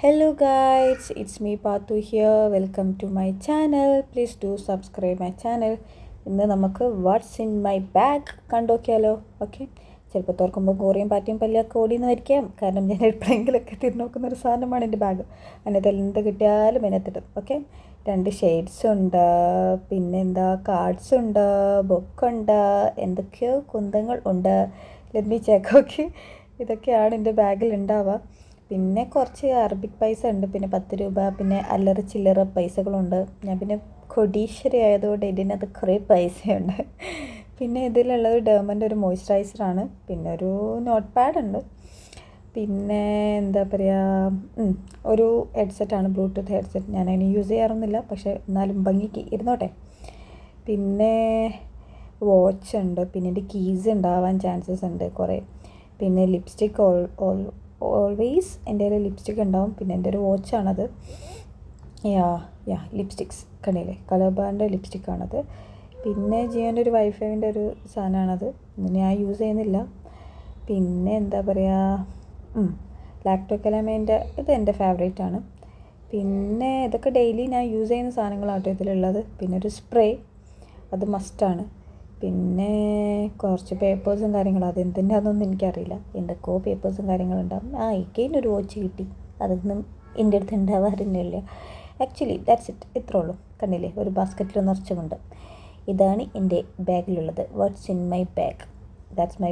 Hello guys, it's me Patu here. Welcome to my channel. Please do subscribe my channel. ഇന്ന് നമുക്ക് what's in my bag കണ്ടോക്കിയാലോ. Okay, ചിലപ്പോൾ തുറക്കുമ്പോൾ കോറിയും പാറ്റിയും പല്ലിയൊക്കെ ഓടിയെന്ന് വരിക്കാം. കാരണം ഞാൻ എപ്പോഴെങ്കിലൊക്കെ തിരിഞ്ഞ് നോക്കുന്നൊരു സാധനമാണ് എൻ്റെ ബാഗ്. അതിനകത്ത് എന്ത് കിട്ടിയാലും അതിനകത്തിടും. ഓക്കെ, 2 ഷെയ്ഡ്സ് ഉണ്ട്, പിന്നെന്താ കാർഡ്സ് ഉണ്ട്, ബുക്കുണ്ട്, എന്തൊക്കെയോ കുന്തങ്ങൾ ഉണ്ട്. Let me check. ഓക്കെ, ഇതൊക്കെയാണ് എൻ്റെ ബാഗിൽ ഉണ്ടാവുക. പിന്നെ കുറച്ച് അറബിക് പൈസ ഉണ്ട്, പിന്നെ 10 രൂപ, പിന്നെ അല്ലറ ചില്ലറ പൈസകളുണ്ട്. ഞാൻ പിന്നെ കൊടീശ്വരി ആയതുകൊണ്ട് ഇതിനകത്ത് കുറേ പൈസയുണ്ട്. പിന്നെ ഇതിലുള്ളത് ഡെർമൻ്റെ ഒരു മോയ്സ്ചറൈസറാണ്, പിന്നെ ഒരു നോട്ട് പാഡ് ഉണ്ട്, പിന്നെ എന്താ പറയുക, ഒരു ഹെഡ്സെറ്റാണ്, ബ്ലൂടൂത്ത് ഹെഡ്സെറ്റ്. ഞാനതിന് യൂസ് ചെയ്യാറൊന്നുമില്ല, പക്ഷേ എന്നാലും ഭംഗിക്ക് ഇരുന്നോട്ടെ. പിന്നെ വാച്ച് ഉണ്ട്, പിന്നെ എൻ്റെ കീസ് ഉണ്ടാവാൻ ചാൻസസ് ഉണ്ട് കുറേ. പിന്നെ ലിപ്സ്റ്റിക് ഓൾവേസ് എൻ്റെ കയ്യിൽ ലിപ്സ്റ്റിക് ഉണ്ടാവും. പിന്നെ എൻ്റെ ഒരു വാച്ചാണത്. ലിപ്സ്റ്റിക്സ് കണ്ടില്ലേ, കളർ ബാറിൻ്റെ ലിപ്സ്റ്റിക്കാണത്. പിന്നെ ജിയോൻ്റെ ഒരു വൈഫൈൻ്റെ ഒരു സാധനമാണത്, ഞാൻ യൂസ് ചെയ്യുന്നില്ല. പിന്നെ എന്താ പറയുക, ലാക്ടോക്കലാമേൻ്റെ ഇത് എൻ്റെ ഫേവറേറ്റാണ്. പിന്നെ ഇതൊക്കെ ഡെയിലി ഞാൻ യൂസ് ചെയ്യുന്ന സാധനങ്ങളാട്ടോ ഇതിലുള്ളത്. പിന്നെ ഒരു സ്പ്രേ, അത് മസ്റ്റാണ്. പിന്നെ കുറച്ച് പേപ്പേഴ്സും കാര്യങ്ങളും, അതെന്തിൻ്റെ അതൊന്നും എനിക്കറിയില്ല, എന്തൊക്കെയോ പേപ്പേഴ്സും കാര്യങ്ങളുണ്ടാകും. ഒരു വാച്ച് കിട്ടി, അതൊന്നും എൻ്റെ അടുത്ത് ഉണ്ടാവാറില്ല. ആക്ച്വലി ദാറ്റ്സ് ഇറ്റ്, ഇത്രേ ഉള്ളൂ. കണ്ടില്ലേ, ഒരു ബാസ്ക്കറ്റിൽ നിറച്ചുമുണ്ട്. ഇതാണ് എൻ്റെ ബാഗിലുള്ളത്. What's in my bag, that's my